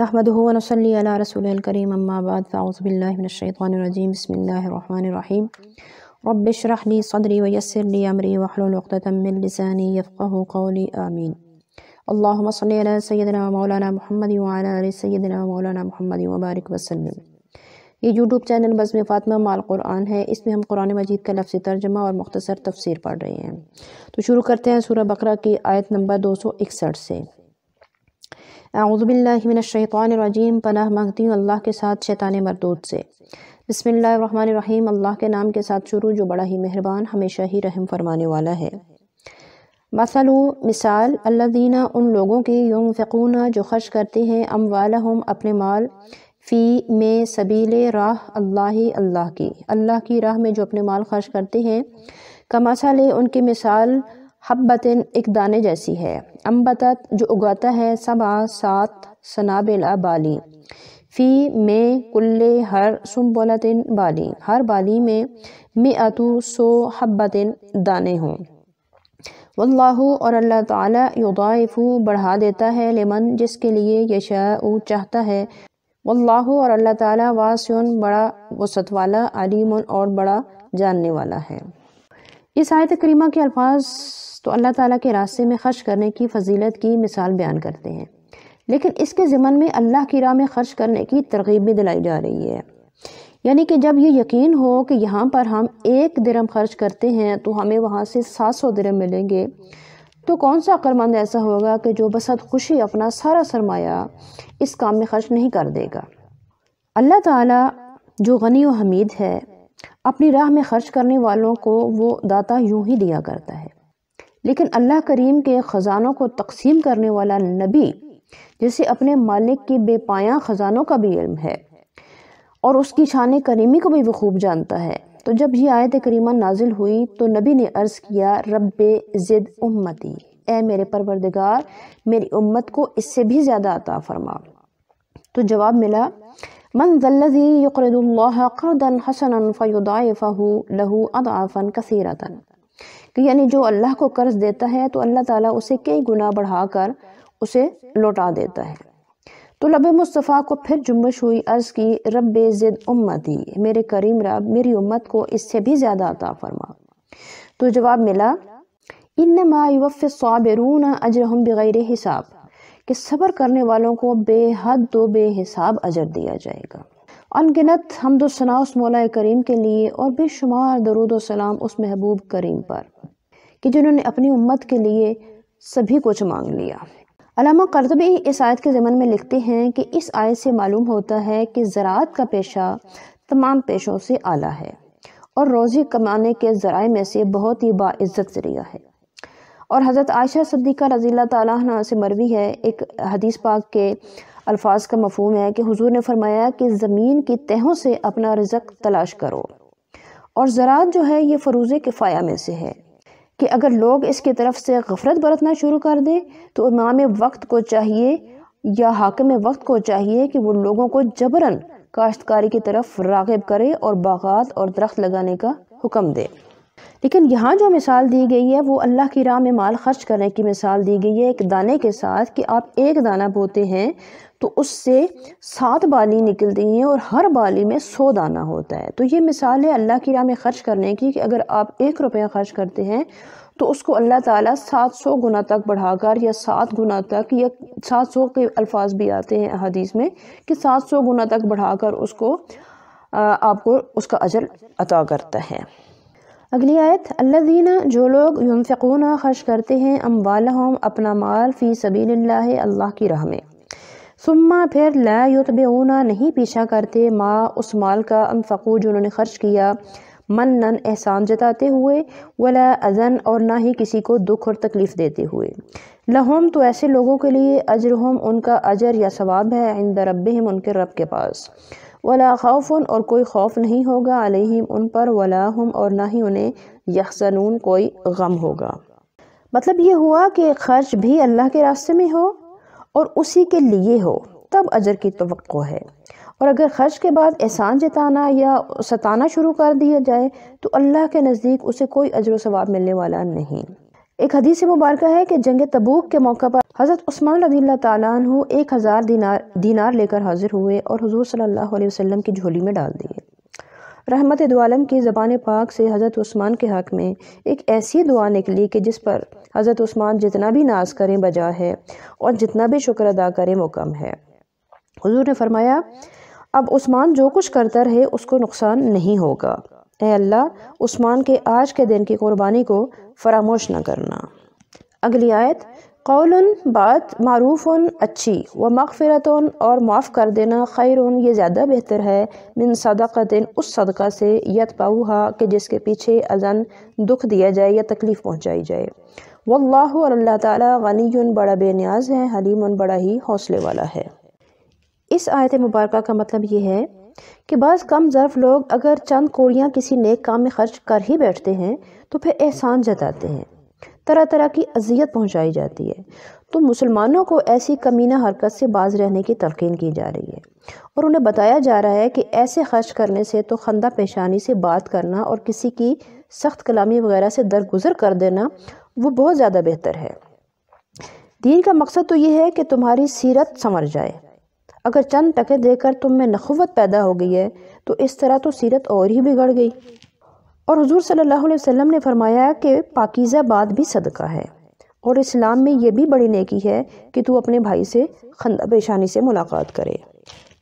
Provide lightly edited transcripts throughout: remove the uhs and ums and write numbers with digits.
نحمدہ و نصلی علی رسولہ الکریم اما بعد فاعوذ باللہ من الشیطان الرجیم بسم اللہ الرحمن الرحیم رب اشرح لی صدری ویسر لی امری واحلل عقدۃ من لسانی یفقہوا قولی آمین۔ اللہم صلی علی سیدنا مولانا محمد وعلی آل سیدنا مولانا محمد وبارک وسلم۔ یہ یوٹیوب چینل بزم فاطمہ مع القرآن ہے، اس میں ہم قرآن مجید کا لفظی ترجمہ اور مختصر تفسیر پڑھ رہے ہیں۔ تو شروع کرتے ہیں سورہ بقرہ کی آیت نمبر 261 سے۔ اعوذ باللہ من الشیطان الرجیم، پناہ مانگتی ہوں اللہ کے ساتھ شیطان مردود سے۔ بسم اللہ الرحمن الرحیم، اللہ کے نام کے ساتھ شروع جو بڑا ہی مہربان ہمیشہ ہی رحم فرمانے والا ہے۔ مثال الذین ان لوگوں کی ینفقون جو خرچ کرتے ہیں اموالہم اپنے مال فی میں سبیل راہ اللہ کی راہ میں جو اپنے مال خرچ کرتے ہیں، کمثل ان کی مثال حبتن ایک دانے جیسی ہے، انبتت جو اگاتا ہے 7 سنابل بالی، فی میں کل ہر سنبلتن بالی، ہر بالی میں 100 حبتن دانے ہوں۔ واللہ اور اللہ تعالی یضاعف بڑھا دیتا ہے لمن جس کے لیے یشاء چاہتا ہے، واللہ اور اللہ تعالی واسع بڑا وسعت والا، علیم اور بڑا جاننے والا ہے۔ اس آیت کریمہ کے الفاظ تو اللہ تعالیٰ کے راستے میں خرچ کرنے کی فضیلت کی مثال بیان کرتے ہیں، لیکن اس کے ضمن میں اللہ کی راہ میں خرچ کرنے کی ترغیب بھی دلائی جا رہی ہے۔ یعنی کہ جب یہ یقین ہو کہ یہاں پر ہم 1 درہم خرچ کرتے ہیں تو ہمیں وہاں سے 700 درہم ملیں گے، تو کون سا عقل مند ایسا ہوگا کہ جو بصد خوشی اپنا سارا سرمایہ اس کام میں خرچ نہیں کر دے گا۔ اللہ تعالیٰ جو غنی و حمید ہے، اپنی راہ میں خرچ کرنے والوں کو وہ داتا یوں ہی دیا کرتا ہے، لیکن اللہ کریم کے خزانوں کو تقسیم کرنے والا نبی جسے اپنے مالک کی بے پایاں خزانوں کا بھی علم ہے اور اس کی شان کریمی کو بھی وہ خوب جانتا ہے، تو جب یہ آیت کریمہ نازل ہوئی تو نبی نے عرض کیا رب زد امتی، اے میرے پروردگار میری امت کو اس سے بھی زیادہ عطا فرما۔ تو جواب ملا من ذا الذی یقرض اللہ قرضا حسنا فیضاعفہ لہ اضعافا کثیرۃ، کہ یعنی جو اللہ کو قرض دیتا ہے تو اللہ تعالیٰ اسے کئی گنا بڑھا کر اسے لوٹا دیتا ہے۔ تو لب مصطفیٰ کو پھر جنبش ہوئی، عرض کی رب زد امتی، میرے کریم رب میری امت کو اس سے بھی زیادہ عطا فرما۔ تو جواب ملا انما یوفی الصابرون اجرہم بغیر حساب، کہ صبر کرنے والوں کو بے حد و بے حساب اجر دیا جائے گا۔ انگنت حمد و ثنا اس مولا کریم کے لیے اور بے شمار درود و سلام اس محبوب کریم پر کہ جنہوں نے اپنی امت کے لیے سبھی کچھ مانگ لیا۔ علامہ قرطبی اس آیت کے ضمن میں لکھتے ہیں کہ اس آیت سے معلوم ہوتا ہے کہ زراعت کا پیشہ تمام پیشوں سے اعلیٰ ہے اور روزی کمانے کے ذرائع میں سے بہت ہی باعزت ذریعہ ہے۔ اور حضرت عائشہ صدیقہ رضی اللہ تعالیٰ عنہ سے مروی ہے، ایک حدیث پاک کے الفاظ کا مفہوم ہے کہ حضور نے فرمایا کہ زمین کی تہوں سے اپنا رزق تلاش کرو، اور زراعت جو ہے یہ فروض کفایہ میں سے ہے کہ اگر لوگ اس کی طرف سے غفلت برتنا شروع کر دیں تو امام وقت کو چاہیے یا حاکم وقت کو چاہیے کہ وہ لوگوں کو جبراً کاشتکاری کی طرف راغب کرے اور باغات اور درخت لگانے کا حکم دے۔ لیکن یہاں جو مثال دی گئی ہے وہ اللہ کی راہ میں مال خرچ کرنے کی مثال دی گئی ہے ایک دانے کے ساتھ، کہ آپ ایک دانہ بوتے ہیں تو اس سے 7 بالی نکلتی ہیں اور ہر بالی میں 100 دانہ ہوتا ہے۔ تو یہ مثال ہے اللہ کی راہ میں خرچ کرنے کی کہ اگر آپ 1 روپیہ خرچ کرتے ہیں تو اس کو اللہ تعالیٰ 700 گنا تک بڑھا کر، یا 7 گنا تک، یا 700 کے الفاظ بھی آتے ہیں حدیث میں کہ 700 گنا تک بڑھا کر اس کو آپ کو اس کا اجر عطا کرتا ہے۔ اگلی آیت الذین جو لوگ ینفقون خرچ کرتے ہیں اموالہم اپنا مال فی سبیل اللہ کی راہ میں، ثم پھر لا یتبعون نہیں پیچھا کرتے ما اس مال کا انفقوا جو انہوں نے خرچ کیا، منن احسان جتاتے ہوئے، ولا اذن اور نہ ہی کسی کو دکھ اور تکلیف دیتے ہوئے، لہم تو ایسے لوگوں کے لیے اجرہم ان کا اجر یا ثواب ہے، عند ربہم ان کے رب کے پاس، ولا خوف اور کوئی خوف نہیں ہوگا، علیہم ان پر، ولا ہم اور نہ ہی انہیں، یحزنون کوئی غم ہوگا۔ مطلب یہ ہوا کہ خرچ بھی اللہ کے راستے میں ہو اور اسی کے لیے ہو تب اجر کی توقع ہے، اور اگر خرچ کے بعد احسان جتانا یا ستانا شروع کر دیا جائے تو اللہ کے نزدیک اسے کوئی اجر و ثواب ملنے والا نہیں۔ ایک حدیث مبارکہ ہے کہ جنگ تبوک کے موقع پر حضرت عثمان رضی اللہ تعالیٰ عنہ 1000 دینار لے کر حاضر ہوئے اور حضور صلی اللہ علیہ وسلم کی جھولی میں ڈال دیے۔ رحمت دو عالم کی زبان پاک سے حضرت عثمان کے حق میں ایک ایسی دعا نکلی کہ جس پر حضرت عثمان جتنا بھی ناز کریں بجا ہے اور جتنا بھی شکر ادا کریں وہ کم ہے۔ حضور نے فرمایا اب عثمان جو کچھ کرتا رہے اس کو نقصان نہیں ہوگا، اے اللہ عثمان کے آج کے دن کی قربانی کو فراموش نہ کرنا۔ اگلی آیت، قول بات معروف اچھی، و مغفرت اور معاف کر دینا، خیر یہ زیادہ بہتر ہے، من صدقۃ اس صدقہ سے، یتبعھا کہ جس کے پیچھے اذن دکھ دیا جائے یا تکلیف پہنچائی جائے، واللہ اور اللہ تعالیٰ غنی بڑا بے نیاز ہے، حلیم بڑا ہی حوصلے والا ہے۔ اس آیت مبارکہ کا مطلب یہ ہے کہ بعض کم ظرف لوگ اگر چند کوڑیاں کسی نیک کام میں خرچ کر ہی بیٹھتے ہیں تو پھر احسان جتاتے ہیں، طرح طرح کی اذیت پہنچائی جاتی ہے، تو مسلمانوں کو ایسی کمینہ حرکت سے باز رہنے کی تلقین کی جا رہی ہے اور انہیں بتایا جا رہا ہے کہ ایسے خرچ کرنے سے تو خندہ پیشانی سے بات کرنا اور کسی کی سخت کلامی وغیرہ سے درگزر کر دینا وہ بہت زیادہ بہتر ہے۔ دین کا مقصد تو یہ ہے کہ تمہاری سیرت سنور جائے، اگر چند ٹکے دے کر تم میں نخوت پیدا ہو گئی ہے تو اس طرح تو سیرت اور ہی بگڑ گئی۔ اور حضور صلی اللہ علیہ وسلم نے فرمایا کہ پاکیزہ بات بھی صدقہ ہے، اور اسلام میں یہ بھی بڑی نیکی ہے کہ تو اپنے بھائی سے خندہ پیشانی سے ملاقات کرے،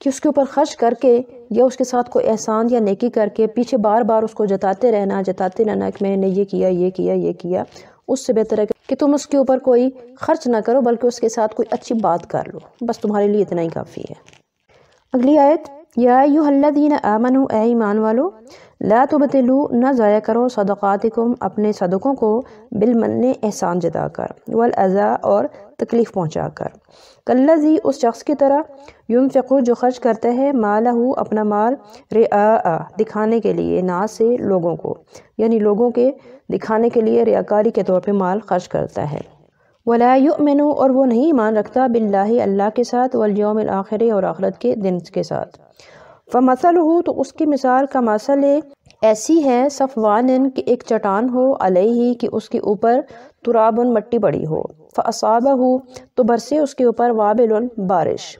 کہ اس کے اوپر خرچ کر کے یا اس کے ساتھ کوئی احسان یا نیکی کر کے پیچھے بار بار اس کو جتاتے رہنا کہ میں نے یہ کیا یہ کیا یہ کیا، اس سے بہتر ہے کہ تم اس کے اوپر کوئی خرچ نہ کرو بلکہ اس کے ساتھ کوئی اچھی بات کر لو، بس تمہارے لیے اتنا ہی کافی ہے۔ اگلی آیت، یا ایھا الذین آمنوا اے ایمان والو، لا تبطلوا نہ ضائع کرو صدقاتکم اپنے صدقوں کو، بالمن احسان جتا کر، والاذی اور تکلیف پہنچا کر، کالذی اس شخص کی طرح، ينفق جو خرچ کرتا ہے، مالہ اپنا مال، رئاء دکھانے کے لیے، ناس سے لوگوں کو، یعنی لوگوں کے دکھانے کے لیے ریاکاری کے طور پہ مال خرچ کرتا ہے، ولا یؤمن اور وہ نہیں ایمان رکھتا، باللہ اللہ کے ساتھ، والیوم الآخر اور آخرت کے دن کے ساتھ، فمثلہ تو اس کی مثال کا مثل ایسی ہے، صفوان کہ ایک چٹان ہو، علیہ کہ اس کے اوپر تراب مٹی پڑی ہو، فاصابہ تو برسے اس کے اوپر وابل بارش،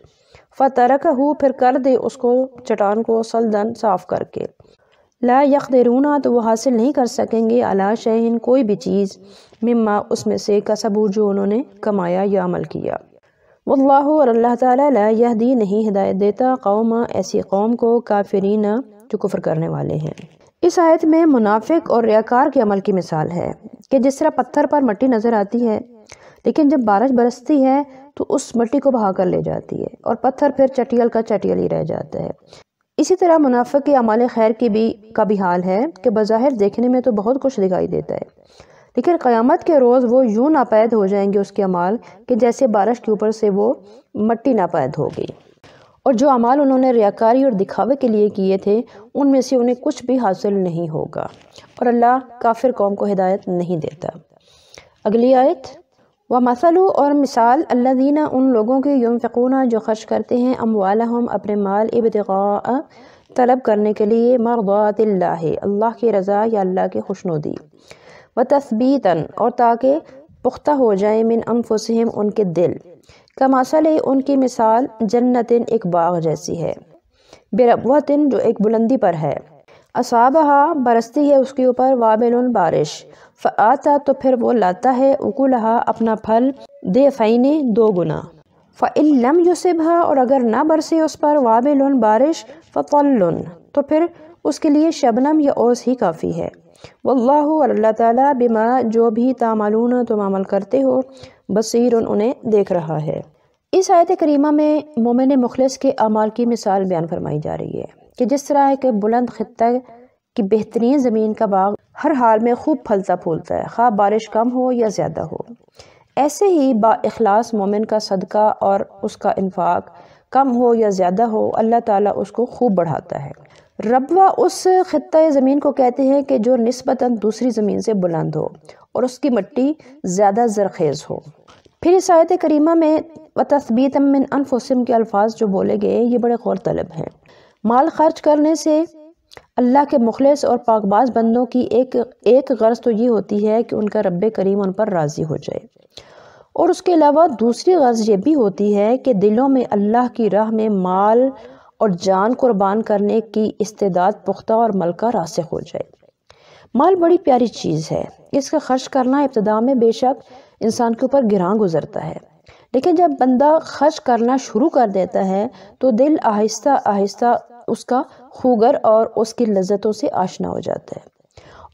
فترکہ پھر کر دے اس کو چٹان کو صلدن صاف کر کے، لا یقدرون تو وہ حاصل نہیں کر سکیں گے، علی شیء کوئی بھی چیز، مما اس میں سے کسبوا جو انہوں نے کمایا یا عمل کیا، واللہ اور اللہ تعالیٰ لا یہدی نہیں ہدایت دیتا، قوم ایسی قوم کو، کافرین جو کفر کرنے والے ہیں۔ اس آیت میں منافق اور ریاکار کے عمل کی مثال ہے کہ جس طرح پتھر پر مٹی نظر آتی ہے لیکن جب بارش برستی ہے تو اس مٹی کو بہا کر لے جاتی ہے اور پتھر پھر چٹیل کا چٹیل ہی رہ جاتا ہے، اسی طرح منافق کے اعمال خیر کا بھی حال ہے کہ بظاہر دیکھنے میں تو بہت کچھ دکھائی دیتا ہے لیکن قیامت کے روز وہ یوں ناپید ہو جائیں گے اس کے اعمال کہ جیسے بارش کے اوپر سے وہ مٹی ناپید ہو گئی، اور جو اعمال انہوں نے ریاکاری اور دکھاوے کے لیے کیے تھے ان میں سے انہیں کچھ بھی حاصل نہیں ہوگا، اور اللہ کافر قوم کو ہدایت نہیں دیتا۔ اگلی آیت، وَمَثَلُ اور مثال، الَّذِينَ ان لوگوں کے، يُنفِقُونَ جو خرچ کرتے ہیں، اموالہم اپنے مال، ابتغاء طلب کرنے کے لیے، مرضات اللہ اللہ کی رضا یا اللہ کی خوشنودی، وتثبیتاً اور تاکہ پختہ ہو جائیں، من انفسہم ان کے دل، کمثل ان کی مثال، جنتن ایک باغ جیسی ہے، بربوتن جو ایک بلندی پر ہے، اصابہا برستی ہے اس کے اوپر، وابل بارش، فآتا تو پھر وہ لاتا ہے، اکلہا اپنا پھل، ضعفین دو گنا، فإن لم یصبھا اور اگر نہ برسے اس پر، وابل بارش، فطل تو پھر اس کے لیے شبنم یا اوس ہی کافی ہے، واللہ اور اللہ تعالیٰ بما جو بھی تعملون تم عمل کرتے ہو، بصیر انہیں دیکھ رہا ہے۔ اس آیت کریمہ میں مومن مخلص کے اعمال کی مثال بیان فرمائی جا رہی ہے کہ جس طرح ایک بلند خطہ کی بہترین زمین کا باغ ہر حال میں خوب پھلتا پھولتا ہے، خواہ بارش کم ہو یا زیادہ ہو، ایسے ہی با اخلاص مومن کا صدقہ اور اس کا انفاق کم ہو یا زیادہ ہو، اللہ تعالیٰ اس کو خوب بڑھاتا ہے۔ ربوہ اس خطہ زمین کو کہتے ہیں کہ جو نسبتاً دوسری زمین سے بلند ہو اور اس کی مٹی زیادہ زرخیز ہو۔ پھر اس آیت کریمہ میں وَتَثْبِيتًا مِّنْ أَنفُسِهِمْ کے الفاظ جو بولے گئے یہ بڑے غور طلب ہیں۔ مال خرچ کرنے سے اللہ کے مخلص اور پاک باز بندوں کی ایک غرض تو یہ ہوتی ہے کہ ان کا رب کریم ان پر راضی ہو جائے، اور اس کے علاوہ دوسری غرض یہ بھی ہوتی ہے کہ دلوں میں اللہ کی راہ میں مال اور جان قربان کرنے کی استعداد پختہ اور ملکہ راسخ ہو جائے۔ مال بڑی پیاری چیز ہے، اس کا خرچ کرنا ابتدا میں بے شک انسان کے اوپر گراں گزرتا ہے، لیکن جب بندہ خرچ کرنا شروع کر دیتا ہے تو دل آہستہ آہستہ اس کا خوگر اور اس کی لذتوں سے آشنا ہو جاتا ہے،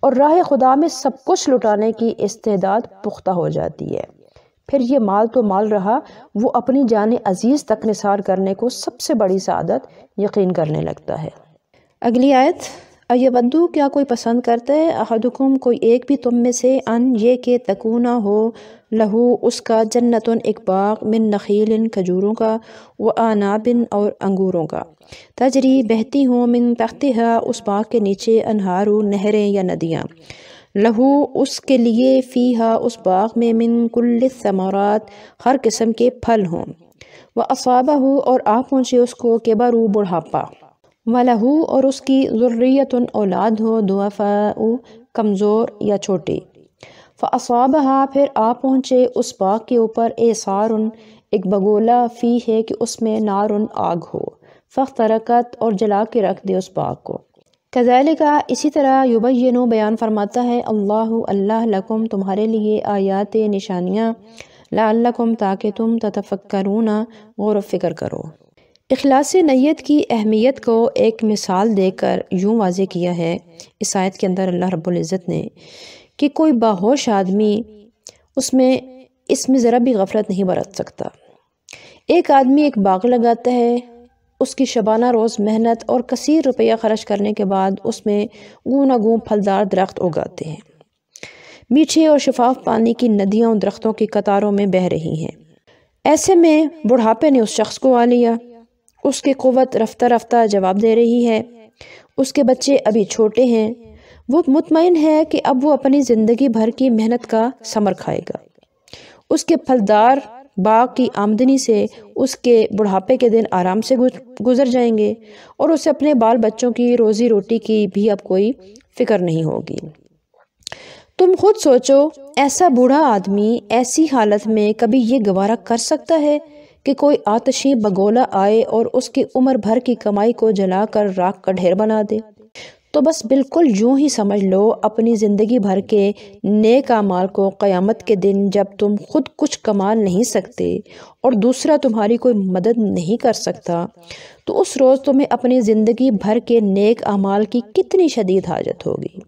اور راہ خدا میں سب کچھ لٹانے کی استعداد پختہ ہو جاتی ہے۔ پھر یہ مال تو مال رہا، وہ اپنی جان عزیز تک نثار کرنے کو سب سے بڑی سعادت یقین کرنے لگتا ہے۔ اگلی آیت، ایودو کیا کوئی پسند کرتا ہے، احدکم کوئی ایک بھی تم میں سے، ان یہ کہ تکونا ہو لہو اس کا جنتن ایک باغ، من نخیل کھجوروں کا، وعناب اور انگوروں کا، تجری بہتی ہوں، من تحتہا اس باغ کے نیچے، انہار نہریں یا ندیاں، لہو اس کے لیے، فیہا اس باغ میں، من کل الثمرات ہر قسم کے پھل ہوں، واصابہ اور آ پہنچے اس کو، کبر بڑھاپا، وَلَہُ اور اس کی ذریۃ اولاد ہو، ضعفاء کمزور یا چھوٹی، فَأَصَابَهَا پھر آ پہنچے اس باغ کے اوپر، اعصار ایک بگولا، فی ہے کہ اس میں، نار آگ ہو، فاحترقت اور جلا کے رکھ دے اس باغ کو۔ کذالک اسی طرح، یبین بیان فرماتا ہے، اللہ لکم تمہارے لیے، آیات نشانیاں، لعلکم تاکہ تم، تتفکرون غور و فکر کرو۔ اخلاص نیت کی اہمیت کو ایک مثال دے کر یوں واضح کیا ہے اس آیت کے اندر اللہ رب العزت نے، کہ کوئی باہوش آدمی اس میں ذرا بھی غفلت نہیں برت سکتا۔ ایک آدمی ایک باغ لگاتا ہے، اس کی شبانہ روز محنت اور کثیر روپیہ خرچ کرنے کے بعد اس میں گونا گون پھلدار درخت اگاتے ہیں، میٹھے اور شفاف پانی کی ندیاں ان درختوں کی قطاروں میں بہہ رہی ہیں۔ ایسے میں بڑھاپے نے اس شخص کو آ لیا، اس کی قوت رفتہ رفتہ جواب دے رہی ہے، اس کے بچے ابھی چھوٹے ہیں، وہ مطمئن ہے کہ اب وہ اپنی زندگی بھر کی محنت کا ثمر کھائے گا، اس کے پھلدار باغ کی آمدنی سے اس کے بڑھاپے کے دن آرام سے گزر جائیں گے، اور اسے اپنے بال بچوں کی روزی روٹی کی بھی اب کوئی فکر نہیں ہوگی۔ تم خود سوچو، ایسا بوڑھا آدمی ایسی حالت میں کبھی یہ گوارا کر سکتا ہے کہ کوئی آتشی بگولا آئے اور اس کی عمر بھر کی کمائی کو جلا کر راکھ کا ڈھیر بنا دے؟ تو بس بالکل یوں ہی سمجھ لو اپنی زندگی بھر کے نیک اعمال کو قیامت کے دن جب تم خود کچھ کما نہیں سکتے اور دوسرا تمہاری کوئی مدد نہیں کر سکتا، تو اس روز تمہیں اپنی زندگی بھر کے نیک اعمال کی کتنی شدید حاجت ہوگی۔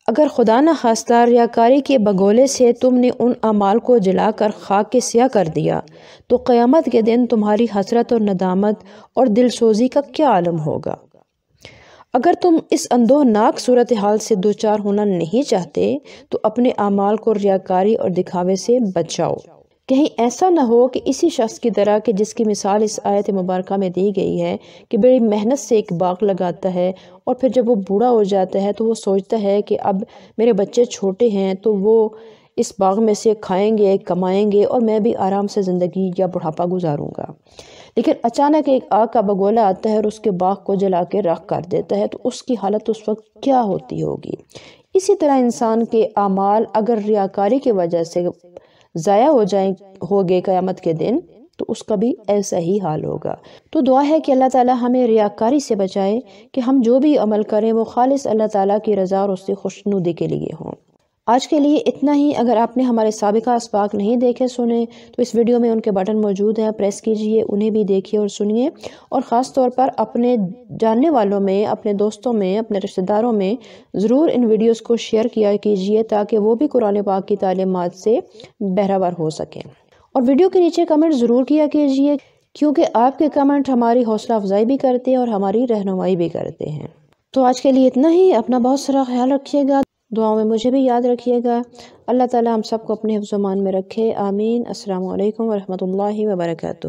اگر خدا نہ خواستہ ریاکاری کے بگولے سے تم نے ان اعمال کو جلا کر خاک کے سیاہ کر دیا، تو قیامت کے دن تمہاری حسرت اور ندامت اور دل سوزی کا کیا عالم ہوگا۔ اگر تم اس اندوہناک صورتحال سے دوچار ہونا نہیں چاہتے تو اپنے اعمال کو ریاکاری اور دکھاوے سے بچاؤ، کہیں ایسا نہ ہو کہ اسی شخص کی طرح کہ جس کی مثال اس آیت مبارکہ میں دی گئی ہے، کہ بڑی محنت سے ایک باغ لگاتا ہے اور پھر جب وہ بوڑھا ہو جاتا ہے تو وہ سوچتا ہے کہ اب میرے بچے چھوٹے ہیں تو وہ اس باغ میں سے کھائیں گے، کمائیں گے اور میں بھی آرام سے زندگی یا بڑھاپا گزاروں گا، لیکن اچانک ایک آگ کا بگولا آتا ہے اور اس کے باغ کو جلا کے راکھ کر دیتا ہے، تو اس کی حالت اس وقت کیا ہوتی ہوگی۔ اسی طرح انسان کے اعمال اگر ریاکاری کی وجہ سے ضائع ہوگے قیامت کے دن، تو اس کا بھی ایسا ہی حال ہوگا۔ تو دعا ہے کہ اللہ تعالی ہمیں ریاکاری سے بچائے، کہ ہم جو بھی عمل کریں وہ خالص اللہ تعالیٰ کی رضا اور اس سے خوشنودی کے لیے ہوں۔ آج کے لیے اتنا ہی۔ اگر آپ نے ہمارے سابقہ اسباق نہیں دیکھے سنے تو اس ویڈیو میں ان کے بٹن موجود ہیں، پریس کیجئے، انہیں بھی دیکھیے اور سنیے، اور خاص طور پر اپنے جاننے والوں میں، اپنے دوستوں میں، اپنے رشتہ داروں میں ضرور ان ویڈیوز کو شیئر کیا کیجئے تاکہ وہ بھی قرآن پاک کی تعلیمات سے بہرہ ور ہو سکیں، اور ویڈیو کے نیچے کمنٹ ضرور کیا کیجئے، کیونکہ آپ کے کمنٹ ہماری حوصلہ افزائی بھی کرتے ہیں اور ہماری رہنمائی بھی کرتے ہیں۔ تو آج کے لیے اتنا ہی۔ اپنا بہت سارا خیال رکھیے گا، دعاؤں میں مجھے بھی یاد رکھیے گا۔ اللہ تعالی ہم سب کو اپنے حفظ و امان میں رکھے، آمین۔ السلام علیکم ورحمۃ اللہ وبرکاتہ۔